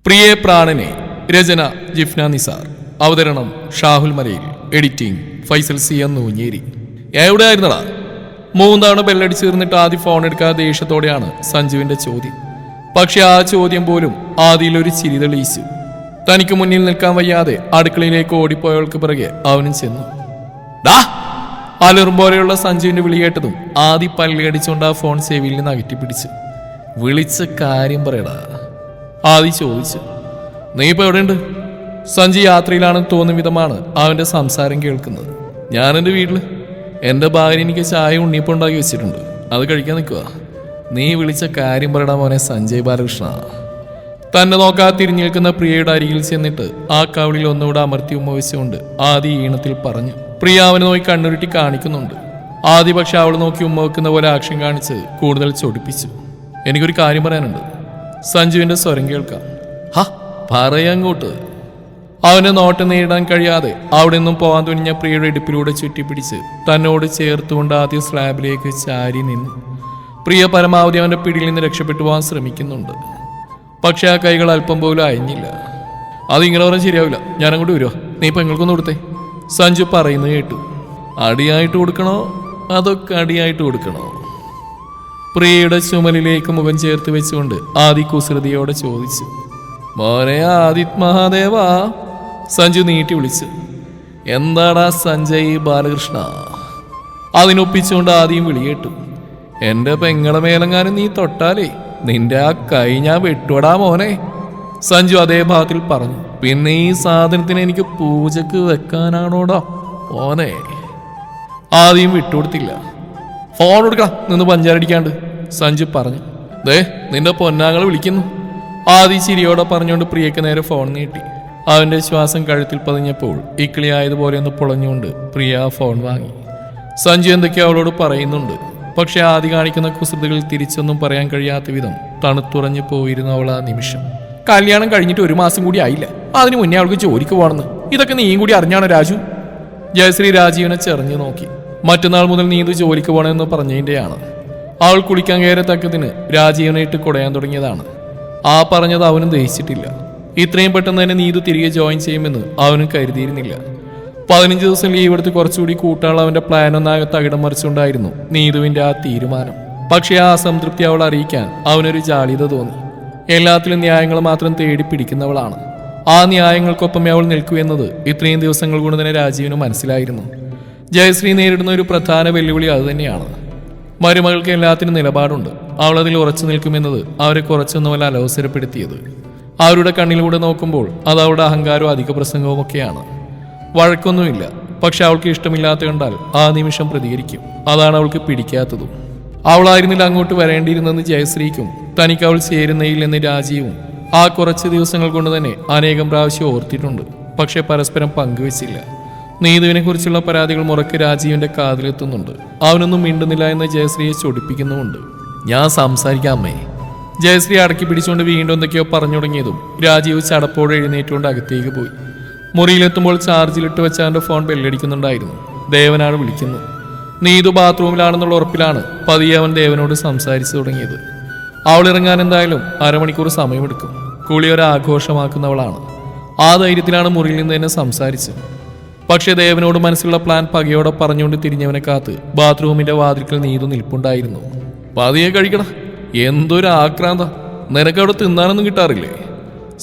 പ്രിയേ പ്രാണനെ. രചന ജിഫ്ന നിസാർ. അവതരണം ഷാഹുൽ മലയിൽ. Editing Faisal C Nooncheri. എവിടെ ആയിരുന്നടാ? 3 തവണ ബെല്ലടിച്ച് തീർന്നിട്ട് ആദ്യം ഫോൺ എടുക്കാതെ ദേഷ്യത്തോടെയാണ് സഞ്ജുവിന്റെ ചോദ്യം. പക്ഷെ ആ ചോദ്യം പോലും ആദിയിലൊരു ചിരി തെളിയിച്ചു. തനിക്ക് മുന്നിൽ നിൽക്കാൻ വയ്യാതെ അടുക്കളയിലേക്ക് ഓടിപ്പോയവൾക്ക് പിറകെ അവനും ചെന്നു. ഡാ അലറും പോലെയുള്ള സഞ്ജുവിന്റെ വിളി കേട്ടതും ആദി പല്ലുകടിച്ചുകൊണ്ട് ആ ഫോൺ ചെവിയിൽ നിന്ന് അകറ്റിപ്പിടിച്ചു. വിളിച്ച കാര്യം പറയടാ, ആദി ചോദിച്ചു. നീ ഇപ്പൊ എവിടെയുണ്ട്? സഞ്ജു യാത്രയിലാണെന്ന് തോന്നുന്ന വിധമാണ് അവന്റെ സംസാരം കേൾക്കുന്നത്. ഞാൻ എൻ്റെ വീട്ടിൽ. എൻ്റെ ഭാര്യ എനിക്ക് ചായ ഉണ്ണിയപ്പം ഉണ്ടാക്കി വെച്ചിട്ടുണ്ട്, അത് കഴിക്കാൻ നിൽക്കുക. നീ വിളിച്ച കാര്യം പറയടാ മോനെ സഞ്ജയ് ബാലകൃഷ്ണ. തന്നെ നോക്കാതെ തിരിഞ്ഞു നിൽക്കുന്ന പ്രിയയുടെ അരികിൽ ചെന്നിട്ട് ആ കവിളിൽ ഒന്നുകൂടെ അമർത്തി ഉമ്മ വെച്ചുകൊണ്ട് ആദി ഈണത്തിൽ പറഞ്ഞു. പ്രിയ അവനെ നോക്കി കണ്ണുരുട്ടി കാണിക്കുന്നുണ്ട്. ആദി പക്ഷെ അവൾ നോക്കി ഉമ്മ വെക്കുന്ന പോലെ ആക്ഷൻ കാണിച്ച് കൂടുതൽ ചൊടിപ്പിച്ചു. എനിക്കൊരു കാര്യം പറയാനുണ്ട്. സഞ്ജുവിന്റെ സ്വരം കേൾക്കാം. ഹാ പറയങ്ങോട്ട്. അവനെ നോട്ടം നേരിടാൻ കഴിയാതെ അവിടെ നിന്നും പോകാൻ തുനിഞ്ഞ പ്രിയയുടെ ഇടുപ്പിലൂടെ ചുറ്റിപ്പിടിച്ച് തന്നോട് ചേർത്തുകൊണ്ട് ആദ്യം സ്ലാബിലേക്ക് ചാരി നിന്നു. പ്രിയ പരമാവധി അവന്റെ പിടിയിൽ നിന്ന് രക്ഷപ്പെട്ടു പോകാൻ ശ്രമിക്കുന്നുണ്ട്. പക്ഷെ ആ കൈകൾ അല്പം പോലും അയഞ്ഞില്ല. അതിങ്ങനെ പറഞ്ഞാൽ ശരിയാവില്ല, ഞാനങ്ങോട്ട് വരുമോ, നീ ഇപ്പം എങ്ങൾക്കൊന്ന് കൊടുത്തേ. സഞ്ജു പറയുന്നത് കേട്ടു. അടിയായിട്ട് കൊടുക്കണോ അതോ കടിയായിട്ട് കൊടുക്കണോ? പ്രിയയുടെ ചുമലിലേക്ക് മുഖം ചേർത്ത് വെച്ചുകൊണ്ട് ആദി കുസൃതിയോടെ ചോദിച്ചു. മോനെ ആദിത് മഹാദേവ. സഞ്ജു നീട്ടി വിളിച്ചു. എന്താടാ സഞ്ജയ് ബാലകൃഷ്ണ? അതിനൊപ്പിച്ചുകൊണ്ട് ആദ്യം വിളിയേട്ടു. എന്റെ പെങ്ങളെ മേലെങ്ങാനും നീ തൊട്ടാലേ നിന്റെ ആ കൈ ഞാൻ വെട്ടുവടാ മോനെ. സഞ്ജു അതേ ഭാഗത്തിൽ പറഞ്ഞു. പിന്നെ ഈ സാധനത്തിന് എനിക്ക് പൂജക്ക് വെക്കാനാണോടാ മോനെ? ആദ്യം വിട്ടുകൊടുത്തില്ല. ഫോൺ കൊടുക്കണം നിന്ന് പഞ്ചാരടിക്കാണ്ട്, സഞ്ജു പറഞ്ഞു. ദേ നിന്റെ പൊന്നാങ്ങൾ വിളിക്കുന്നു. ആദി ചിരിയോടെ പറഞ്ഞുകൊണ്ട് പ്രിയക്ക് നേരെ ഫോൺ നീട്ടി. അവന്റെ ശ്വാസം കഴുത്തിൽ പതിഞ്ഞപ്പോൾ ഇക്കിളിയായതുപോലെ ഒന്ന് പൊളഞ്ഞുകൊണ്ട് പ്രിയ ഫോൺ വാങ്ങി. സഞ്ജു എന്തൊക്കെയോ അവളോട് പറയുന്നുണ്ട്. പക്ഷെ ആദി കാണിക്കുന്ന കുസൃതികൾ തിരിച്ചൊന്നും പറയാൻ കഴിയാത്ത വിധം തണുത്തുറഞ്ഞു പോയിരുന്നു അവൾ ആ നിമിഷം. കല്യാണം കഴിഞ്ഞിട്ട് 1 മാസം കൂടി ആയില്ല, അതിന് മുന്നേ അവൾക്ക് ജോലിക്ക് പോകണമെന്ന്. ഇതൊക്കെ നീയും കൂടി അറിഞ്ഞാണോ രാജു? ജയശ്രീ രാജീവിനെ ചെറിഞ്ഞു നോക്കി. മറ്റന്നാൾ മുതൽ നീ ഇത് ജോലിക്ക് പോകണമെന്ന് പറഞ്ഞതിൻ്റെയാണ്. അവൾ കുളിക്കാൻ കയറത്തക്കതിന് രാജീവനെ ഇട്ട് കുടയാൻ തുടങ്ങിയതാണ്. ആ പറഞ്ഞത് അവനും ദഹിച്ചിട്ടില്ല. ഇത്രയും പെട്ടെന്ന് തന്നെ നീതു തിരികെ ജോയിൻ ചെയ്യുമെന്ന് അവനും കരുതിയിരുന്നില്ല. 15 ദിവസം ലീവ് എടുത്ത് കുറച്ചുകൂടി കൂട്ടാനുള്ള അവന്റെ പ്ലാൻ ഒന്നാകെ തകിടം മറിച്ചുകൊണ്ടായിരുന്നു നീതുവിന്റെ ആ തീരുമാനം. പക്ഷേ ആ അസംതൃപ്തി അവൾ അറിയിക്കാൻ അവനൊരു ജാള്യത തോന്നി. എല്ലാത്തിലും ന്യായങ്ങൾ മാത്രം തേടി പിടിക്കുന്നവളാണ്. ആ ന്യായങ്ങൾക്കൊപ്പമേ അവൾ നിൽക്കൂ എന്നത് ഇത്രയും ദിവസങ്ങൾ കൊണ്ട് തന്നെ രാജീവിന് മനസ്സിലായിരുന്നു. ജയശ്രീ നേരിടുന്ന ഒരു പ്രധാന വെല്ലുവിളി അതുതന്നെയാണ്. മരുമകൾക്ക് എല്ലാത്തിനും നിലപാടുണ്ട്. അവൾ അതിൽ ഉറച്ചു നിൽക്കുമെന്നത് അവരെ കുറച്ചൊന്നുമല്ല അലോസരപ്പെടുത്തിയത്. അവരുടെ കണ്ണിലൂടെ നോക്കുമ്പോൾ അത് അവളുടെ അഹങ്കാരവും അധിക പ്രസംഗവും ഒക്കെയാണ്. വഴക്കൊന്നുമില്ല, പക്ഷെ അവൾക്ക് ഇഷ്ടമില്ലാത്ത കണ്ടാൽ ആ നിമിഷം പ്രതികരിക്കും. അതാണ് അവൾക്ക് പിടിക്കാത്തതും. അവളായിരുന്നില്ല അങ്ങോട്ട് വരേണ്ടിയിരുന്നെന്ന് ജയശ്രീക്കും തനിക്ക് അവൾ ചേരുന്നയില്ലെന്ന് രാജീവും ആ കുറച്ച് ദിവസങ്ങൾ കൊണ്ട് തന്നെ അനേകം പ്രാവശ്യം ഓർത്തിട്ടുണ്ട്. പക്ഷെ പരസ്പരം പങ്കുവെച്ചില്ല. നീതുവിനെ കുറിച്ചുള്ള പരാതികൾ മുറക്ക് രാജീവിന്റെ കാതിലെത്തുന്നുണ്ട്. അവനൊന്നും മിണ്ടുന്നില്ല എന്ന് ജയശ്രീയെ ചൊടിപ്പിക്കുന്നുമുണ്ട്. ഞാൻ സംസാരിക്കാമേ. ജയശ്രീ അടക്കി പിടിച്ചുകൊണ്ട് വീണ്ടും എന്തൊക്കെയോ പറഞ്ഞു തുടങ്ങിയതും രാജീവ് ചടപ്പോടെ എഴുന്നേറ്റുകൊണ്ട് അകത്തേക്ക് പോയി. മുറിയിലെത്തുമ്പോൾ ചാർജിലിട്ട് വെച്ച അവന്റെ ഫോൺ ബെല്ലടിക്കുന്നുണ്ടായിരുന്നു. ദേവനാണ് വിളിക്കുന്നത്. നീതു ബാത്റൂമിലാണെന്നുള്ള ഉറപ്പിലാണ് പതിയെ അവൻ ദേവനോട് സംസാരിച്ചു തുടങ്ങിയത്. അവൾ ഇറങ്ങാൻ എന്തായാലും 1/2 മണിക്കൂർ സമയമെടുക്കും. കുളി ഒരു ആഘോഷമാക്കുന്നവളാണ്. ആ ധൈര്യത്തിലാണ് മുറിയിൽ നിന്ന് തന്നെ സംസാരിച്ചത്. പക്ഷേ ദേവനോട് മനസ്സിലുള്ള പ്ലാൻ പകയോടെ പറഞ്ഞുകൊണ്ട് തിരിഞ്ഞവനെ കാത്ത് ബാത്റൂമിന്റെ വാതിൽക്കൽ നീതു നിൽപ്പുണ്ടായിരുന്നു. പതിയെ കഴിക്കട, എന്തൊരു ആക്രാന്ത, നിനക്കവിടെ തിന്നാനൊന്നും കിട്ടാറില്ലേ?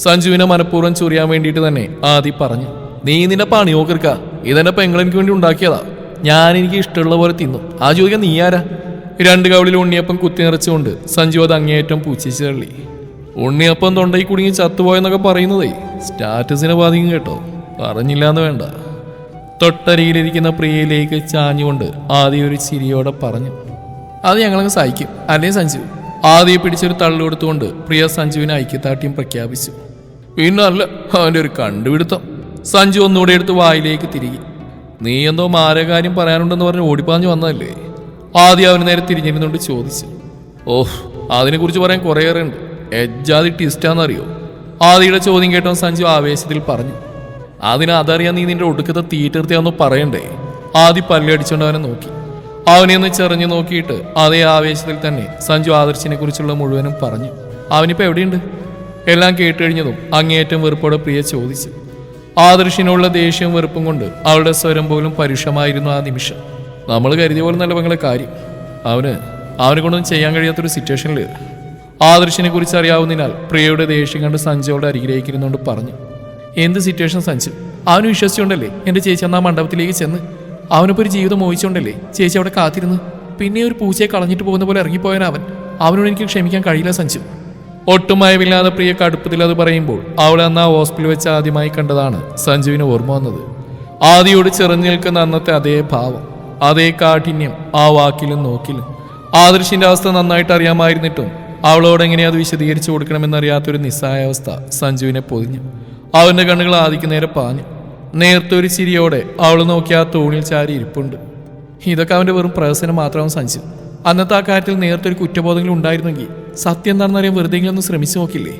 സഞ്ജുവിനെ മനഃപൂർവ്വം ചൊറിയാൻ വേണ്ടിയിട്ട് തന്നെ ആദി പറഞ്ഞു. നീ നിന്റെ പണി നോക്കിർക്ക, ഇതെന്നെ പെങ്ങളെനിക്ക് വേണ്ടി ഉണ്ടാക്കിയതാ. ഞാൻ എനിക്ക് ഇഷ്ടമുള്ള പോലെ തിന്നു. ആ ചോദിക്കാൻ നീ ആരാ? 2 കവിളിൽ ഉണ്ണിയപ്പം കുത്തി നിറച്ചുകൊണ്ട് സഞ്ജു അത് അങ്ങേയറ്റം പൂച്ചിച്ച് തള്ളി. ഉണ്ണിയപ്പം തൊണ്ടയിൽ കുടുങ്ങി ചത്തുപോയെന്നൊക്കെ പറയുന്നതേ സ്റ്റാറ്റസിനെ ബാധിക്കും കേട്ടോ, പറഞ്ഞില്ലാന്ന് വേണ്ട. തൊട്ടരികിലിരിക്കുന്ന പ്രിയയിലേക്ക് ചാഞ്ഞുകൊണ്ട് ആദ്യ ഒരു ചിരിയോടെ പറഞ്ഞു. അത് ഞങ്ങളങ്ങ് സഹിക്കും അല്ലേ സഞ്ജു? ആദ്യം പിടിച്ചൊരു തള്ളു കൊടുത്തുകൊണ്ട് പ്രിയ സഞ്ജുവിനെ ഐക്യദാർഢ്യം പ്രഖ്യാപിച്ചു. പിന്നെ അല്ല, അവന്റെ ഒരു കണ്ടുപിടുത്തം. സഞ്ജു ഒന്നുകൂടെ എടുത്ത് വായിലേക്ക് തിരികെ. നീ എന്തോ മാരകാര്യം പറയാനുണ്ടെന്ന് പറഞ്ഞ് ഓടിപ്പാഞ്ഞു വന്നതല്ലേ? ആദ്യം അവന് നേരെ തിരിഞ്ഞിരുന്നുകൊണ്ട് ചോദിച്ചു. ഓഹ്, അതിനെക്കുറിച്ച് പറയാൻ കുറേയേറെ ഉണ്ട്. എജ്ജാതി ടിസ്റ്റാന്നറിയോ? ആദിയുടെ ചോദ്യം കേട്ടോ സഞ്ജു ആവേശത്തിൽ പറഞ്ഞു. അതറിയാൻ നീ നിന്റെ ഒടുക്കത്തെ തീറ്റർത്തിയാന്ന് പറയണ്ടേ? ആദി പല്ലടിച്ചുകൊണ്ട് അവനെ നോക്കി. അവനെ ഒന്ന് ചെറിഞ്ഞു നോക്കിയിട്ട് അതേ ആവേശത്തിൽ തന്നെ സഞ്ജു ആദർശിനെ കുറിച്ചുള്ള മുഴുവനും പറഞ്ഞു. അവനിപ്പോ എവിടെയുണ്ട്? എല്ലാം കേട്ടുകഴിഞ്ഞതും അങ്ങേയറ്റം വെറുപ്പോടെ പ്രിയ ചോദിച്ചു. ആദർശിനുള്ള ദേഷ്യവും വെറുപ്പും കൊണ്ട് അവളുടെ സ്വരം പോലും പരുഷമായിരുന്നു ആ നിമിഷം. നമ്മൾ കരുതിയ പോലെ നല്ല പെങ്ങളെ കാര്യം അവനെ കൊണ്ടൊന്നും ചെയ്യാൻ കഴിയാത്തൊരു സിറ്റുവേഷനിൽ ആദർശിനെ കുറിച്ച് അറിയാവുന്നതിനാൽ പ്രിയയുടെ ദേഷ്യം കണ്ട് സഞ്ജയോടെ അരികിലേക്കിരുന്നുകൊണ്ട് പറഞ്ഞു. എന്ത് സിറ്റുവേഷൻ സഞ്ജു? അവന് വിശ്വസിച്ചുകൊണ്ടല്ലേ എൻ്റെ ചേച്ചി അന്ന് ആ മണ്ഡപത്തിലേക്ക് ചെന്ന് അവനിപ്പോൾ ഒരു ജീവിതം മോഹിച്ചുകൊണ്ടല്ലേ ചേച്ചി അവിടെ കാത്തിരുന്ന്. പിന്നെ ഒരു പൂച്ചയെ കളഞ്ഞിട്ട് പോകുന്ന പോലെ അവനോട് എനിക്ക് ക്ഷമിക്കാൻ കഴിയില്ല സഞ്ജു. ഒട്ടും മയമില്ലാതെ പ്രിയ കടുപ്പത്തിൽ അത് പറയുമ്പോൾ അവളെ അന്ന് ആ ഹോസ്പിറ്റലിൽ വെച്ച് ആദ്യമായി കണ്ടതാണ് സഞ്ജുവിന് ഓർമ്മ വന്നത്. ആദിയോട് ചെറിഞ്ഞു നിൽക്കുന്ന അന്നത്തെ അതേ ഭാവം, അതേ കാഠിന്യം ആ വാക്കിലും നോക്കിലും. ആദർശിന്റെ അവസ്ഥ നന്നായിട്ട് അറിയാമായിരുന്നിട്ടും അവളോട് എങ്ങനെ അത് വിശദീകരിച്ചു കൊടുക്കണമെന്നറിയാത്തൊരു നിസ്സഹായാവസ്ഥ സഞ്ജുവിനെ പൊതിഞ്ഞു. അവന്റെ കണ്ണുകൾ ആദിക്ക് നേരെ പാഞ്ഞു. നേർത്തൊരു ചിരിയോടെ അവൾ നോക്കി ആ തൂണിൽ ചാരി ഇരിപ്പുണ്ട്. ഇതൊക്കെ അവന്റെ വെറും പ്രഹസനം മാത്രമാവും സഞ്ജു. അന്നത്തെ ആ കാര്യത്തിൽ നേർത്തൊരു കുറ്റബോധങ്ങൾ ഉണ്ടായിരുന്നെങ്കിൽ സത്യം എന്താണെന്നറിയാൻ വെറുതെങ്കിലും ഒന്ന് ശ്രമിച്ചു നോക്കില്ലേ?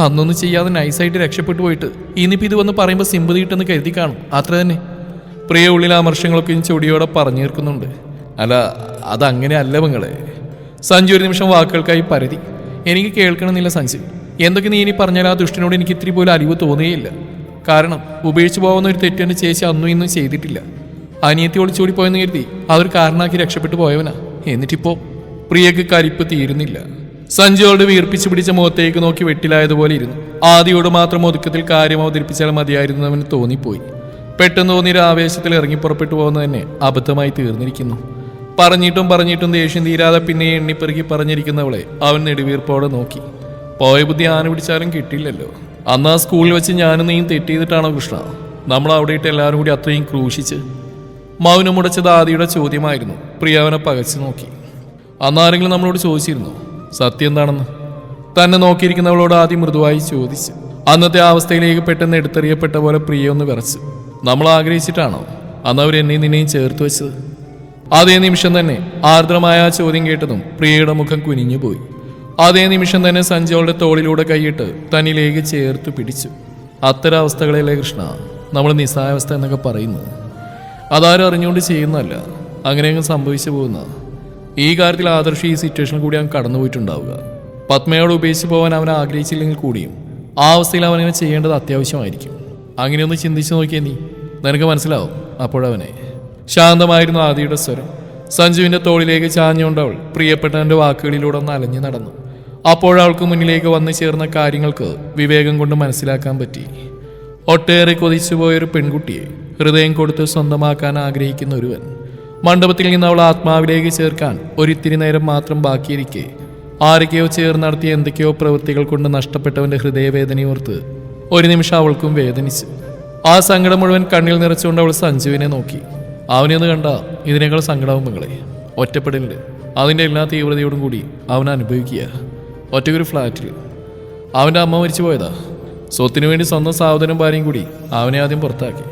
അന്നൊന്നും ചെയ്യാതെ നൈസായിട്ട് രക്ഷപ്പെട്ടു പോയിട്ട് ഇനിയിപ്പോൾ ഇത് വന്ന് പറയുമ്പോൾ സിമ്പതി കിട്ടുമെന്ന് കരുതി കാണും, അത്ര തന്നെ. പ്രിയ ഉള്ളിൽ അമർഷങ്ങളൊക്കെ ചൊടിയോടെ പറഞ്ഞു തീർക്കുന്നുണ്ട്. അല്ല, അതങ്ങനെ അല്ല പെങ്ങളെ. സഞ്ജു ഒരു നിമിഷം വാക്കുകൾക്കായി പരതി. എനിക്ക് കേൾക്കണമെന്നില്ല സഞ്ജു. എന്തൊക്കെ നീ ഇനി പറഞ്ഞാൽ ആ ദുഷ്ടനോട് എനിക്ക് ഇത്തിരി പോലും അലിവ് തോന്നുകയില്ല. കാരണം ഉപേക്ഷിച്ചു പോകുന്ന ഒരു തെറ്റെൻ്റെ ചേച്ചി അന്നും ഇന്നും ചെയ്തിട്ടില്ല. അനിയത്തി ഒളിച്ചോടി പോയെന്ന് കരുതി അതൊരു കാരണമാക്കി രക്ഷപ്പെട്ടു പോയവനാ. എന്നിട്ടിപ്പോ പ്രിയക്ക് കരിപ്പ് തീരുന്നില്ല. സഞ്ജയോട് വീർപ്പിച്ചു പിടിച്ച മുഖത്തേക്ക് നോക്കി വെട്ടിലായതുപോലെ ഇരുന്നു. ആദിയോട് മാത്രം ഒതുക്കത്തിൽ കാര്യം അവതരിപ്പിച്ചാൽ മതിയായിരുന്നു അവന് തോന്നിപ്പോയി. പെട്ടെന്ന് തോന്നിയൊരു ആവേശത്തിൽ ഇറങ്ങി പുറപ്പെട്ടു പോകുന്നത് തന്നെ അബദ്ധമായി തീർന്നിരിക്കുന്നു. പറഞ്ഞിട്ടും ദേഷ്യം തീരാതെ പിന്നെ എണ്ണിപ്പെറുക്കി പറഞ്ഞിരിക്കുന്നവളെ അവൻ നെടുവീർപ്പോടെ നോക്കി. പോയ ബുദ്ധി ആന പിടിച്ചാലും കിട്ടില്ലല്ലോ. അന്ന് ആ സ്കൂളിൽ വെച്ച് ഞാനും നീയും തെറ്റ് ചെയ്തിട്ടാണോ കൃഷ്ണ നമ്മൾ അവിടെ ഇട്ട് എല്ലാവരും കൂടി അത്രയും ക്രൂശിച്ച്? മൗനം മുടച്ചത് ആദിയുടെ ചോദ്യമായിരുന്നു. പ്രിയ അവനെ പകച്ചു നോക്കി. അന്നാരെങ്കിലും നമ്മളോട് ചോദിച്ചിരുന്നു സത്യം എന്താണെന്ന്? തന്നെ നോക്കിയിരിക്കുന്നവളോട് ആദ്യം മൃദുവായി ചോദിച്ചു. അന്നത്തെ അവസ്ഥയിലേക്ക് പെട്ടെന്ന് എടുത്തെറിയപ്പെട്ട പോലെ പ്രിയ ഒന്ന് വിറച്ചു. നമ്മൾ ആഗ്രഹിച്ചിട്ടാണോ അന്ന് അവർ എന്നെയും നിന്നെയും ചേർത്ത് വെച്ചത്? അതേ നിമിഷം തന്നെ ആർദ്രമായ ആ ചോദ്യം കേട്ടതും പ്രിയയുടെ മുഖം കുനിഞ്ഞുപോയി. അതേ നിമിഷം തന്നെ സഞ്ജയോളുടെ തോളിലൂടെ കൈയിട്ട് തന്നിലേക്ക് ചേർത്ത് പിടിച്ചു. അത്തരം അവസ്ഥകളല്ലേ കൃഷ്ണ നമ്മൾ നിസ്സഹായാവസ്ഥ എന്നൊക്കെ പറയുന്നത്? അതാരും അറിഞ്ഞുകൊണ്ട് ചെയ്യുന്നതല്ല, അങ്ങനെയങ്ങ് സംഭവിച്ചു പോകുന്ന. ഈ കാര്യത്തിൽ ആദർശ് ഈ സിറ്റുവേഷനിൽ കൂടി അവൻ കടന്നുപോയിട്ടുണ്ടാവുക. പത്മയോട് ഉപേക്ഷിച്ച് പോകാൻ അവൻ ആഗ്രഹിച്ചില്ലെങ്കിൽ കൂടിയും ആ അവസ്ഥയിൽ അവനങ്ങനെ ചെയ്യേണ്ടത് അത്യാവശ്യമായിരിക്കും. അങ്ങനെയൊന്ന് ചിന്തിച്ചു നോക്കിയേ നീ, നിനക്ക് മനസ്സിലാവും അപ്പോഴവനെ. ശാന്തമായിരുന്നു ആദിയുടെ സ്വരം. സഞ്ജുവിന്റെ തോളിലേക്ക് ചാഞ്ഞുകൊണ്ടവൾ പ്രിയപ്പെട്ടവന്റെ വാക്കുകളിലൂടെ ഒന്ന് അലഞ്ഞു നടന്നു. അപ്പോഴവൾക്ക് മുന്നിലേക്ക് വന്നു ചേർന്ന കാര്യങ്ങൾക്ക് വിവേകം കൊണ്ട് മനസ്സിലാക്കാൻ പറ്റി. ഒട്ടേറെ കൊതിച്ചുപോയൊരു പെൺകുട്ടിയെ ഹൃദയം കൊടുത്ത് സ്വന്തമാക്കാൻ ആഗ്രഹിക്കുന്ന ഒരുവൻ. മണ്ഡപത്തിൽ നിന്ന് അവൾ ആത്മാവിലേക്ക് ചേർക്കാൻ ഒരിത്തിരി നേരം മാത്രം ബാക്കിയിരിക്കെ ആരൊക്കെയോ ചേർന്ന് നടത്തിയ എന്തൊക്കെയോ പ്രവൃത്തികൾ കൊണ്ട് നഷ്ടപ്പെട്ടവന്റെ ഹൃദയവേദനയോർത്ത് ഒരു നിമിഷം അവൾക്കും വേദനിച്ചു. ആ സങ്കടം മുഴുവൻ കണ്ണിൽ നിറച്ചുകൊണ്ട് അവൾ സഞ്ജുവിനെ നോക്കി. അവനെന്ന് കണ്ട ഇതിനേക്കാൾ സങ്കടവും പെങ്ങളെ. ഒറ്റപ്പെടലുണ്ട്, അതിൻ്റെ എല്ലാ തീവ്രതയോടും കൂടി അവൻ അനുഭവിക്കുക. ഒറ്റയ്ക്കൊരു ഫ്ലാറ്റിൽ അവൻ്റെ അമ്മ മരിച്ചു പോയതാ. സ്വത്തിനു വേണ്ടി സ്വന്തം സാവധാനം ഭാര്യയും കൂടി അവനെ ആദ്യം പുറത്താക്കി.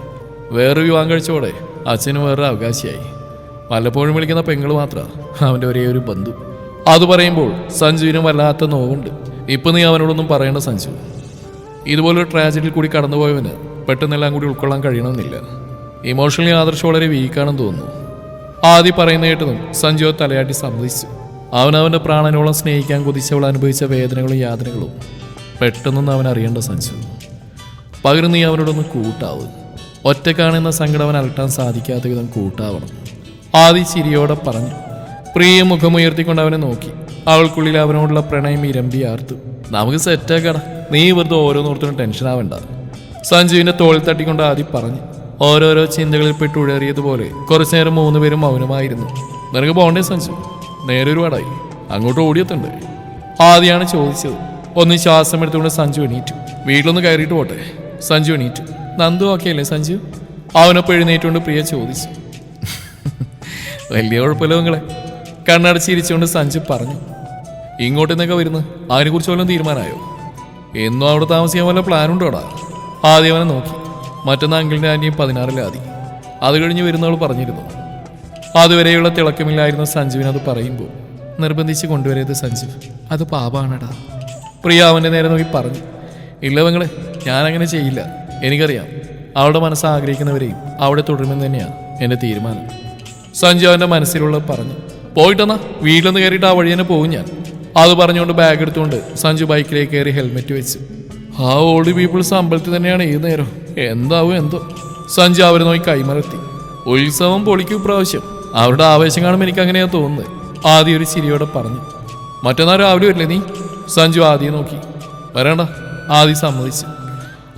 വേറൊരു വിവാഹം കഴിച്ചോടെ അച്ഛനും വേറൊരു അവകാശിയായി. വല്ലപ്പോഴും വിളിക്കുന്ന പെങ്ങൾ മാത്രമാണ് അവൻ്റെ ഒരേ ഒരു ബന്ധു. അത് പറയുമ്പോൾ സഞ്ജുവിനും വല്ലാത്ത നോവുണ്ട്. ഇപ്പം നീ അവനോടൊന്നും പറയേണ്ട സഞ്ജു. ഇതുപോലൊരു ട്രാജഡിയിൽ കൂടി കടന്നുപോയവന് പെട്ടെന്നെല്ലാം കൂടി ഉൾക്കൊള്ളാൻ കഴിയണമെന്നില്ല. ഇമോഷണലി ആദർശം വളരെ വീക്കാണെന്ന് തോന്നുന്നു. ആദ്യം പറയുന്ന കേട്ടതും സഞ്ജു തലയാട്ടി സമ്മതിച്ചു. അവനവൻ്റെ പ്രാണനോളം സ്നേഹിക്കാൻ കൊതിച്ചവൾ അനുഭവിച്ച വേദനകളും യാതനകളും പെട്ടെന്നൊന്നും അവൻ അറിയേണ്ട സഞ്ജു. പകരം നീ അവനോടൊന്ന് കൂട്ടാവ്. ഒറ്റക്കാണെന്ന സങ്കടം അവൻ അലട്ടാൻ സാധിക്കാത്ത വിധം കൂട്ടാവണം. ആദി ചിരിയോടെ പറഞ്ഞു. പ്രിയ മുഖമുയർത്തിക്കൊണ്ട് അവനെ നോക്കി. അവൾക്കുള്ളിൽ അവനോടുള്ള പ്രണയം ഇരമ്പി ആർത്തു. നമുക്ക് സെറ്റാക്കട, നീ വെറുതെ ഓരോന്നോർത്തിനും ടെൻഷൻ ആവണ്ട. സഞ്ജുവിന്റെ തോളിൽ തട്ടിക്കൊണ്ട് ആദി പറഞ്ഞു. ഓരോരോ ചിന്തകളിൽ പെട്ട് ഉഴറിയതുപോലെ കുറച്ചു നേരം മൂന്നുപേരും മൗനമായിരുന്നു. നിനക്ക് പോകണ്ടേ സഞ്ജു? നേരെ ഒരുപാടായി, അങ്ങോട്ട് ഓടിയെത്തണ്ടേ? ആദ്യമാണ് ചോദിച്ചത്. ഒന്ന് ശ്വാസം എടുത്തുകൊണ്ട് സഞ്ജു എണീറ്റു. വീട്ടിലൊന്ന് കയറിയിട്ട് പോട്ടെ. സഞ്ജു എണീറ്റു. നന്ദു ഓക്കെയല്ലേ സഞ്ജു? അവനൊപ്പം എഴുന്നേറ്റുകൊണ്ട് പ്രിയ ചോദിച്ചു. വലിയ കുഴപ്പമില്ല നിങ്ങളെ, കണ്ണടച്ചിരിച്ചുകൊണ്ട് സഞ്ജു പറഞ്ഞു. ഇങ്ങോട്ട് എന്നൊക്കെ വരുന്നത് അതിനെക്കുറിച്ച് വല്ലതും തീരുമാനമായോ? എന്നും അവിടെ താമസിക്കാൻ വല്ല പ്ലാനുണ്ടോടാ? ആദ്യം അവനെ നോക്കി. മറ്റൊന്ന് അങ്കിളിൻ്റെ ആൻറ്റിയും 16 ആദി. അത് കഴിഞ്ഞ് വരുന്നവൾ പറഞ്ഞിരുന്നു. അതുവരെയുള്ള തിളക്കമില്ലായിരുന്ന സഞ്ജുവിനത് പറയുമ്പോൾ നിർബന്ധിച്ച് കൊണ്ടുവരരുത് സഞ്ജു, അത് പാപാണടാ. പ്രിയ അവൻ്റെ നേരെ നോക്കി പറഞ്ഞു. ഇല്ല പെങ്ങളെ, ഞാനങ്ങനെ ചെയ്യില്ല. എനിക്കറിയാം അവളുടെ മനസ്സ് ആഗ്രഹിക്കുന്നവരെയും അവിടെ തുടരുമെന്ന് തന്നെയാണ് എൻ്റെ തീരുമാനം. സഞ്ജു അവൻ്റെ മനസ്സിലുള്ള പറഞ്ഞു. പോയിട്ടെന്നാ വീട്ടിലൊന്ന് കയറിയിട്ട് ആ വഴി തന്നെ പോകും ഞാൻ. അത് പറഞ്ഞുകൊണ്ട് ബാഗ് എടുത്തുകൊണ്ട് സഞ്ജു ബൈക്കിലേക്ക് കയറി ഹെൽമെറ്റ് വെച്ചു. ആ ഓൾഡ് പീപ്പിൾസ് അമ്പലത്തിൽ തന്നെയാണ് ഈ നേരം. എന്താവും എന്തോ. സഞ്ജു അവരെ നോക്കി കൈമലർത്തി. ഉത്സവം പൊളിക്കും പ്രാവശ്യം. അവരുടെ ആവേശം കാണുമ്പോൾ എനിക്ക് അങ്ങനെയാ തോന്നുന്നത്. ആദ്യം ഒരു ചിരിയോടെ പറഞ്ഞു. മറ്റന്നാൾ രാവിലെ വരില്ലേ നീ? സഞ്ജു ആദ്യം നോക്കി. വരണ്ട. ആദ്യം സമ്മതിച്ചു.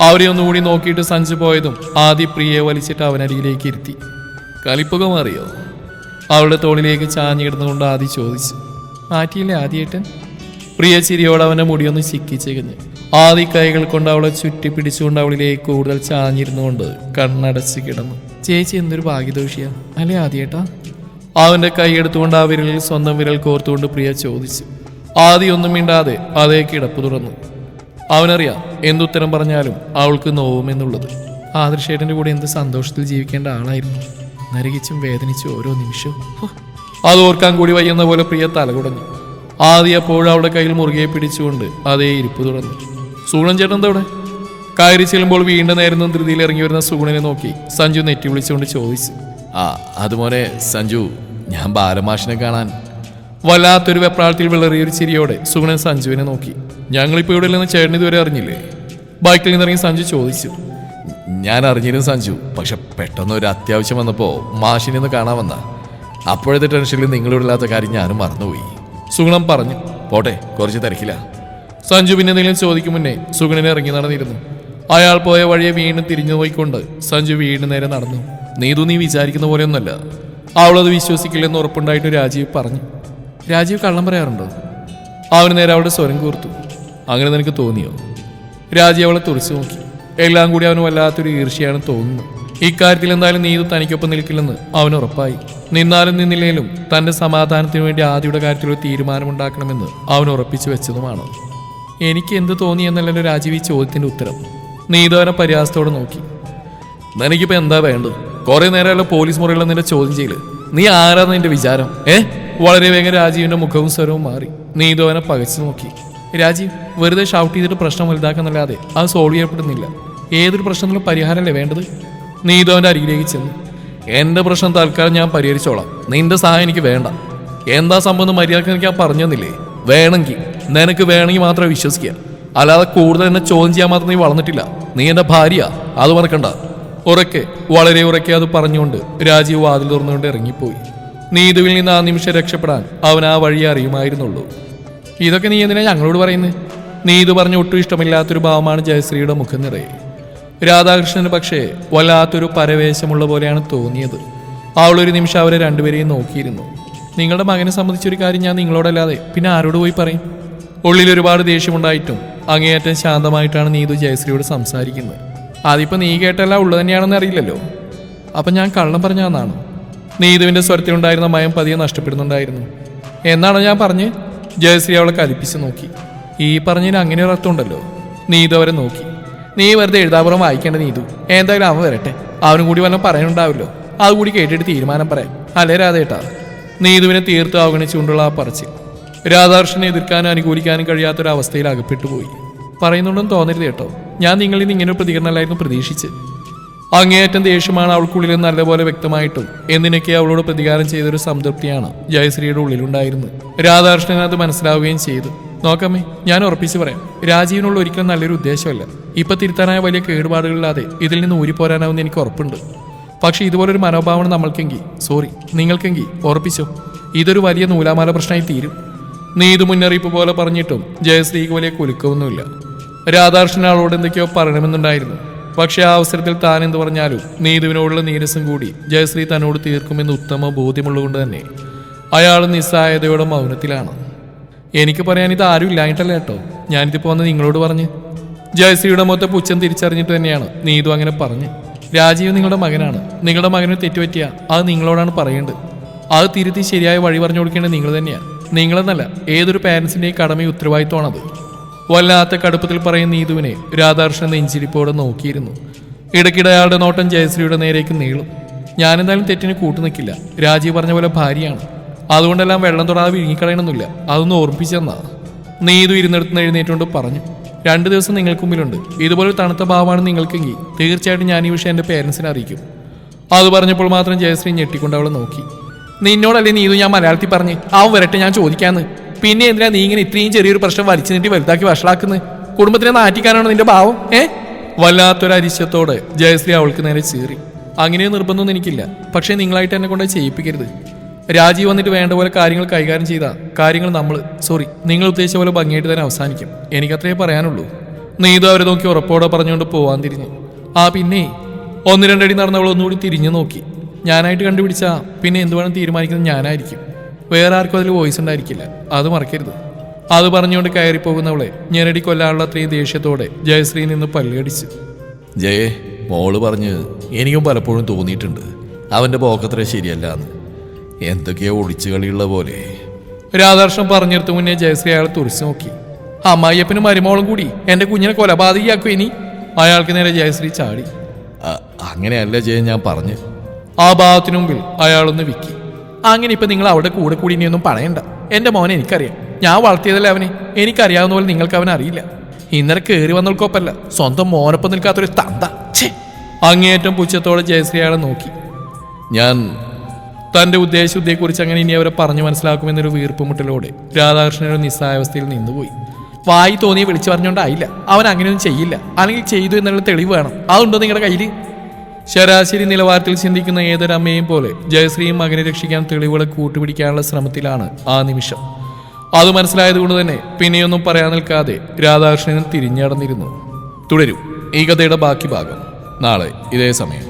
അവരെ ഒന്നുകൂടി നോക്കിയിട്ട് സഞ്ജു പോയതും ആദ്യം പ്രിയയെ വലിച്ചിട്ട് അവനരികിലേക്ക് ഇരുത്തി. കലിപ്പൊക്കെ മാറിയോ? അവളുടെ തോളിലേക്ക് ചാഞ്ഞു കിടന്നുകൊണ്ട് ആദ്യം ചോദിച്ചു. മാറ്റിയില്ലേ ആദ്യേട്ടൻ? പ്രിയ ചിരിയോടെ അവൻ്റെ മുടിയൊന്ന് ചിക്കിച്ചെകഞ്ഞ് ആദ്യ കൈകൾ കൊണ്ട് അവളെ ചുറ്റി പിടിച്ചുകൊണ്ട് അവളിലേക്ക് കൂടുതൽ ചാഞ്ഞിരുന്നുകൊണ്ട് കണ്ണടച്ച് കിടന്നു. ചേച്ചി എന്തൊരു ഭാഗ്യദോഷിയാ അല്ലേ ആദ്യേട്ടാ? അവൻ്റെ കൈ എടുത്തുകൊണ്ട് ആ വിരലിൽ സ്വന്തം വിരൽ കോർത്തുകൊണ്ട് പ്രിയ ചോദിച്ചു. ആദ്യം ഒന്നും മിണ്ടാതെ അതേ കിടപ്പ് തുറന്നു. അവനറിയാം എന്തുത്തരം പറഞ്ഞാലും അവൾക്ക് നോവുമെന്നുള്ളത്. ആദർശേട്ടൻ്റെ കൂടെ എന്ത് സന്തോഷത്തിൽ ജീവിക്കേണ്ട ആളായിരുന്നു. നരകിച്ചും വേദനിച്ചും ഓരോ നിമിഷവും. അത് ഓർക്കാൻ കൂടി വയ്യുന്ന പോലെ പ്രിയ തലകുടഞ്ഞു. ആദ്യം എപ്പോഴും അവളുടെ കയ്യിൽ മുറുകെ പിടിച്ചുകൊണ്ട് അതേ ഇരിപ്പ് തുറന്നു. സുഗുണൻ ചേട്ടൻ എന്തവിടെ? കയറി ചെല്ലുമ്പോൾ വീണ്ടും നേരുന്ന ധൃതിയിൽ ഇറങ്ങി വരുന്ന സുഗുണനെ നോക്കി സഞ്ജു നെറ്റി വിളിച്ചുകൊണ്ട് ചോദിച്ചു. അതുപോലെ സഞ്ജു, ഞാൻ ബാലമാഷിനെ കാണാൻ. വല്ലാത്തൊരു വെപ്രാളത്തിൽ വിളറിയൊരു ചിരിയോടെ സുഗുണൻ സഞ്ജുവിനെ നോക്കി. ഞങ്ങളിപ്പോൾ ഇവിടെ ഇല്ലെന്ന് ചേട്ടൻ ഇതുവരെ അറിഞ്ഞില്ലേ? ബൈക്കിൽ നിന്നിറങ്ങി സഞ്ജു ചോദിച്ചു. ഞാൻ അറിഞ്ഞിരുന്നു സഞ്ജു, പക്ഷെ പെട്ടെന്ന് ഒരു അത്യാവശ്യം വന്നപ്പോൾ മാഷിനെ ഒന്ന് കാണാൻ വന്ന. അപ്പോഴത്തെ ടെൻഷനിൽ നിങ്ങളിവിടെ ഇല്ലാത്ത കാര്യം ഞാനും മറന്നുപോയി. സുഗുണം പറഞ്ഞു. പോട്ടെ, കുറച്ച് തിരക്കില്ല. സഞ്ജു പിന്നെ എന്തെങ്കിലും ചോദിക്കും മുന്നേ സുഗുണനെ ഇറങ്ങി നടന്നിരുന്നു. അയാൾ പോയ വഴിയെ വീണ്ടും തിരിഞ്ഞു പോയിക്കൊണ്ട് സഞ്ജു വീണ്ടും നേരെ നടന്നു. നീ വിചാരിക്കുന്ന പോലെയൊന്നുമല്ല. അവളത് വിശ്വസിക്കില്ലെന്ന് ഉറപ്പുണ്ടായിട്ട് രാജീവ് പറഞ്ഞു. രാജീവ് കള്ളം പറയാറുണ്ടോ? അവന് നേരെ അവളുടെ സ്വരം കൂർത്തു. അങ്ങനെ നിനക്ക് തോന്നിയോ? രാജീവ് അവളെ തുറച്ചു നോക്കി. എല്ലാം കൂടി അവന് വല്ലാത്തൊരു ഈർഷ്യയാണ് തോന്നുന്നു. ഇക്കാര്യത്തിൽ എന്തായാലും നീതു തനിക്കൊപ്പം നിൽക്കില്ലെന്ന് അവന് ഉറപ്പായി. നിന്നാലും നിന്നില്ലേലും തന്റെ സമാധാനത്തിനു വേണ്ടി ആദ്യയുടെ കാര്യത്തിൽ ഒരു തീരുമാനമുണ്ടാക്കണമെന്ന് അവൻ ഉറപ്പിച്ചു വെച്ചതുമാണ്. എനിക്ക് എന്ത് തോന്നി എന്നല്ലല്ലോ രാജീവ് ഈ ചോദ്യത്തിന്റെ ഉത്തരം. നീതു അവനെ പരിഹാസത്തോടെ നോക്കി. നിനക്കിപ്പോ എന്താ വേണ്ടത്? കുറെ നേരമല്ല പോലീസ് മുറിയുള്ള നിന്റെ ചോദ്യം ചെയ്യല്. നീ ആരാന്ന് നിന്റെ വിചാരം? വളരെ വേഗം രാജീവിന്റെ മുഖവും സ്വരവും മാറി. നീതു അവനെ പകച്ചു നോക്കി. രാജീവ്, വെറുതെ ഷൗട്ട് ചെയ്തിട്ട് പ്രശ്നം വലുതാക്കുന്നല്ലാതെ അത് സോൾവ് ചെയ്യപ്പെടുന്നില്ല. ഏതൊരു പ്രശ്നത്തിലും പരിഹാരമല്ലേ വേണ്ടത്? നീതു അവന്റെ അരികിലേക്ക് ചെന്നു. എന്റെ പ്രശ്നം തൽക്കാലം ഞാൻ പരിഹരിച്ചോളാം. നിന്റെ സഹായം എനിക്ക് വേണ്ട. എന്താ സംഭവം മര്യാദക്ക് എനിക്ക് ഞാൻ പറഞ്ഞു തന്നില്ലേ? നിനക്ക് വേണമെങ്കിൽ മാത്രമേ വിശ്വസിക്കുക. അല്ലാതെ കൂടുതൽ എന്നെ ചോദ്യം ചെയ്യാൻ മാത്രം നീ വളർന്നിട്ടില്ല. നീ എന്റെ ഭാര്യ, അത് മറക്കണ്ട. ഉറക്കെ, വളരെ ഉറക്കെ അത് പറഞ്ഞുകൊണ്ട് രാജീവ് വാതിൽ തുറന്നുകൊണ്ട് ഇറങ്ങിപ്പോയി. നീതുവിൽ നിന്ന് ആ നിമിഷം രക്ഷപ്പെടാൻ അവൻ ആ വഴി അറിയുമായിരുന്നുള്ളൂ. ഇതൊക്കെ നീ എന്തിനാ ഞങ്ങളോട് പറയുന്നത്? നീതു പറഞ്ഞ ഒട്ടും ഇഷ്ടമില്ലാത്തൊരു ഭാവമാണ് ജയശ്രീയുടെ മുഖം നിറയെ. രാധാകൃഷ്ണന് പക്ഷേ വല്ലാത്തൊരു പരവേശമുള്ള പോലെയാണ് തോന്നിയത്. അവളൊരു നിമിഷം അവരെ രണ്ടുപേരെയും നോക്കിയിരുന്നു. നിങ്ങളുടെ മകനെ സംബന്ധിച്ചൊരു കാര്യം ഞാൻ നിങ്ങളോടല്ലാതെ പിന്നെ ആരോട് പോയി പറയും? ഉള്ളിൽ ഒരുപാട് ദേഷ്യമുണ്ടായിട്ടും അങ്ങേയറ്റം ശാന്തമായിട്ടാണ് നീതു ജയശ്രീയോട് സംസാരിക്കുന്നത്. അതിപ്പോൾ നീ കേട്ടല്ല ഉള്ളത് തന്നെയാണെന്ന് അറിയില്ലല്ലോ. അപ്പം ഞാൻ കള്ളം പറഞ്ഞാന്നാണോ? നീതുവിൻ്റെ സ്വരത്തിലുണ്ടായിരുന്ന മയം പതിയെ നഷ്ടപ്പെടുന്നുണ്ടായിരുന്നു. എന്നാണോ ഞാൻ പറഞ്ഞ്? ജയശ്രീ അവളെ കലിപ്പിച്ച് നോക്കി. ഈ പറഞ്ഞതിന് അങ്ങനെ ഒരു അർത്ഥമുണ്ടല്ലോ. നീതു അവരെ നോക്കി. നീ വെറുതെ എഴുതാപുറം വായിക്കേണ്ട നീതു. എന്തായാലും അവൻ വരട്ടെ, അവനും കൂടി വല്ലതും പറയാനുണ്ടാവില്ലോ. അതുകൂടി കേട്ടിട്ട് തീരുമാനം പറയാം, അല്ലേ രാധേട്ടാ? നീതുവിനെ തീർത്ത് അവഗണിച്ചുകൊണ്ടുള്ള ആ പറച്ചിൽ രാധാകൃഷ്ണനെ എതിർക്കാനും അനുകൂലിക്കാനും കഴിയാത്തൊരവസ്ഥയിൽ അകപ്പെട്ടുപോയി. പറയുന്നുണ്ടെന്ന് തോന്നരുത് കേട്ടോ. ഞാൻ നിങ്ങളിൽ നിന്ന് ഇങ്ങനെ ഒരു പ്രതികരണമല്ലായിരുന്നു പ്രതീക്ഷിച്ച്. അങ്ങേയറ്റം ദേഷ്യമാണ് അവൾക്കുള്ളിൽ നല്ലപോലെ വ്യക്തമായിട്ടും എന്തിനൊക്കെ അവളോട് പ്രതികാരം ചെയ്തൊരു സംതൃപ്തിയാണ് ജയശ്രീയുടെ ഉള്ളിലുണ്ടായിരുന്നത്. രാധാകൃഷ്ണൻ അത് മനസ്സിലാവുകയും ചെയ്തു. നോക്കമ്മേ, ഞാൻ ഉറപ്പിച്ച് പറയാം, രാജീവിനുള്ള ഒരിക്കലും നല്ലൊരു ഉദ്ദേശമല്ല. ഇപ്പൊ തിരുത്താനായ വലിയ കേടുപാടുകളില്ലാതെ ഇതിൽ നിന്ന് ഊരിപ്പോരാനാവുന്ന എനിക്ക് ഉറപ്പുണ്ട്. പക്ഷെ ഇതുപോലൊരു മനോഭാവമാണ് നിങ്ങൾക്കെങ്കിൽ ഉറപ്പിച്ചോ, ഇതൊരു വലിയ നൂലാമാല പ്രശ്നമായി തീരും. നീതു മുന്നറിയിപ്പ് പോലെ പറഞ്ഞിട്ടും ജയശ്രീക്ക് വലിയ കുലുക്കമൊന്നുമില്ല. രാധാകൃഷ്ണൻ അവളോട് എന്തൊക്കെയോ പറയണമെന്നുണ്ടായിരുന്നു. പക്ഷെ ആ അവസരത്തിൽ താൻ എന്ത് പറഞ്ഞാലും നീതുവിനോടുള്ള നീരസം കൂടി ജയശ്രീ തന്നോട് തീർക്കുമെന്ന് ഉത്തമ ബോധ്യമുള്ളതുകൊണ്ട് തന്നെ അയാൾ നിസ്സഹായതയോടെ മൗനത്തിലാണ്. എനിക്ക് പറയാൻ ഇത് ആരും ഇല്ലായിട്ടല്ല കേട്ടോ, ഞാനിതിപ്പോൾ വന്ന് നിങ്ങളോട് പറഞ്ഞ്. ജയശ്രീയുടെ മൊത്തം പുച്ഛം തിരിച്ചറിഞ്ഞിട്ട് തന്നെയാണ് നീതു അങ്ങനെ പറഞ്ഞ്. രാജീവ് നിങ്ങളുടെ മകനാണ്. നിങ്ങളുടെ മകന് തെറ്റുപറ്റിയ അത് നിങ്ങളോടാണ് പറയേണ്ടത്. അത് തിരുത്തി ശരിയായ വഴി പറഞ്ഞു കൊടുക്കേണ്ടത് നിങ്ങൾ തന്നെയാണ്. നിങ്ങളെന്നല്ല, ഏതൊരു പാരൻസിൻ്റെയും കടമയും ഉത്തരവാദിത്വമാണത്. വല്ലാത്ത കടുപ്പത്തിൽ പറയുന്ന നീതുവിനെ രാധാകൃഷ്ണൻ നെഞ്ചിരിപ്പോടെ നോക്കിയിരുന്നു. ഇടയ്ക്കിടെ അയാളുടെ നോട്ടം ജയശ്രീയുടെ നേരേക്ക് നീളും. ഞാനെന്തായാലും തെറ്റിന് കൂട്ടുനിൽക്കില്ല. രാജീവ് പറഞ്ഞ പോലെ ഭാര്യയാണ്, അതുകൊണ്ടെല്ലാം വെള്ളം തൊടാതെ വിഴുങ്ങിക്കളയണമെന്നില്ല. അതൊന്ന് ഓർമ്മിപ്പിച്ചെന്നാ നീതു ഇരുന്നിടത്തുനിന്ന് എഴുന്നേറ്റുകൊണ്ട് പറഞ്ഞു. 2 ദിവസം നിങ്ങൾക്ക് മുമ്പിലുണ്ട്. ഇതുപോലെ തണുത്ത ഭാവമാണ് നിങ്ങൾക്കെങ്കിൽ തീർച്ചയായിട്ടും ഞാൻ ഈ വിഷയം എൻ്റെ പേരൻസിനെ അറിയിക്കും. അത് പറഞ്ഞപ്പോൾ മാത്രം ജയശ്രീ ഞെട്ടിക്കൊണ്ട് അവളെ നോക്കി. നിന്നോടല്ലേ നീതു ഞാൻ മലയാളത്തിൽ പറഞ്ഞ് അവൻ വരട്ടെ, ഞാൻ ചോദിക്കാന്ന്. പിന്നെ എന്തിനാ നീ ഇങ്ങനെ ഇത്രയും ചെറിയൊരു പ്രശ്നം വലിച്ചു നീട്ടി വലുതാക്കി വഷളാക്കുന്നത്? കുടുംബത്തിനെ നാറ്റിക്കാനാണോ നിന്റെ ഭാവം? വല്ലാത്തൊരു അരിശത്തോടെ ജയശ്രീ അവൾക്ക് നേരെ ചീറി. അങ്ങനെ നിർബന്ധമൊന്നും എനിക്കില്ല, പക്ഷേ നിങ്ങളായിട്ട് എന്നെ കൊണ്ട് ചെയ്യിപ്പിക്കരുത്. രാജീവ് വന്നിട്ട് വേണ്ട പോലെ കാര്യങ്ങൾ കൈകാര്യം ചെയ്താൽ കാര്യങ്ങൾ നിങ്ങൾ ഉദ്ദേശിച്ച പോലെ ഭംഗിയായിട്ട് തന്നെ അവസാനിക്കും. എനിക്കത്രേ പറയാനുള്ളൂ. നീതു അവരെ നോക്കി ഉറപ്പോടെ പറഞ്ഞുകൊണ്ട് പോവാൻ തിരിഞ്ഞു. പിന്നെ 1-2 അടി നടന്നവൾ ഒന്നുകൂടി തിരിഞ്ഞു നോക്കി. ഞാനായിട്ട് കണ്ടുപിടിച്ചാ പിന്നെ എന്ത് വേണം തീരുമാനിക്കുന്നത് ഞാനായിരിക്കും. വേറെ ആർക്കും അതിൽ വോയിസ് ഉണ്ടായിരിക്കില്ല, അത് മറക്കരുത്. അത് പറഞ്ഞുകൊണ്ട് കയറിപ്പോകുന്നവളെ ഞെരടി കൊല്ലാനുള്ള അത്രയും ദേഷ്യത്തോടെ ജയശ്രീ നിന്ന് പല്ലുകടിച്ചു. ജയേ, മോള് പറഞ്ഞ് എനിക്കും പലപ്പോഴും തോന്നിയിട്ടുണ്ട് അവൻ്റെ പോക്കത്ര ശരിയല്ല എന്ന്. എന്തൊക്കെയോ ഒളിച്ചു കളിയുള്ള പോലെ. രാധാകൃഷ്ണൻ പറഞ്ഞെടുത്ത് മുന്നേ ജയശ്രീ അയാൾ തുറച്ചു നോക്കി. അമ്മായിയപ്പനും മരുമോളും കൂടി എന്റെ കുഞ്ഞിനെ കൊലപാതകയാക്കും ഇനി. അയാൾക്ക് നേരെ ജയശ്രീ ചാടി. അങ്ങനെയല്ല ജയ, ഞാൻ പറഞ്ഞു. ആ ഭാഗത്തിനു മുമ്പിൽ അയാളൊന്ന് വിക്കി. അങ്ങനെ ഇപ്പൊ നിങ്ങൾ അവിടെ കൂടെ കൂടി ഇനിയൊന്നും പറയണ്ട. എന്റെ മോനെ എനിക്കറിയാം, ഞാൻ വളർത്തിയതല്ലേ അവനെ. എനിക്കറിയാവുന്ന പോലെ നിങ്ങൾക്ക് അവനെ അറിയില്ല. ഇന്നലെ കയറി വന്നോൾക്കൊപ്പല്ല, സ്വന്തം മോനൊപ്പം നിൽക്കാത്തൊരു തന്ത. അങ്ങേയറ്റം പുച്ഛത്തോടെ ജയശ്രീ അയാളെ നോക്കി. ഞാൻ തന്റെ ഉദ്ദേശശുദ്ധിയെക്കുറിച്ച് അങ്ങനെ ഇനി അവരെ പറഞ്ഞു മനസ്സിലാക്കുമെന്നൊരു വീർപ്പുമുട്ടലോടെ രാധാകൃഷ്ണൻ ഒരു നിസ്സായാവസ്ഥയിൽ നിന്നുപോയി. വായി തോന്നിയെ വിളിച്ചു പറഞ്ഞുകൊണ്ടായില്ല. അവൻ അങ്ങനെയൊന്നും ചെയ്യില്ല, അല്ലെങ്കിൽ ചെയ്തു എന്നുള്ള തെളിവ് വേണം. അതുണ്ടോ നിങ്ങളുടെ കയ്യിൽ? ശരാശരി നിലവാരത്തിൽ ചിന്തിക്കുന്ന ഏതൊരമ്മയും പോലെ ജയശ്രീയും മകനെ രക്ഷിക്കാൻ തെളിവുകളെ കൂട്ടുപിടിക്കാനുള്ള ശ്രമത്തിലാണ് ആ നിമിഷം. അത് മനസ്സിലായതുകൊണ്ട് തന്നെ പിന്നെയൊന്നും പറയാൻ നിൽക്കാതെ രാധാകൃഷ്ണൻ തിരിഞ്ഞടന്നിരുന്നു. തുടരും ഈ കഥയുടെ ബാക്കി ഭാഗം നാളെ ഇതേ സമയം.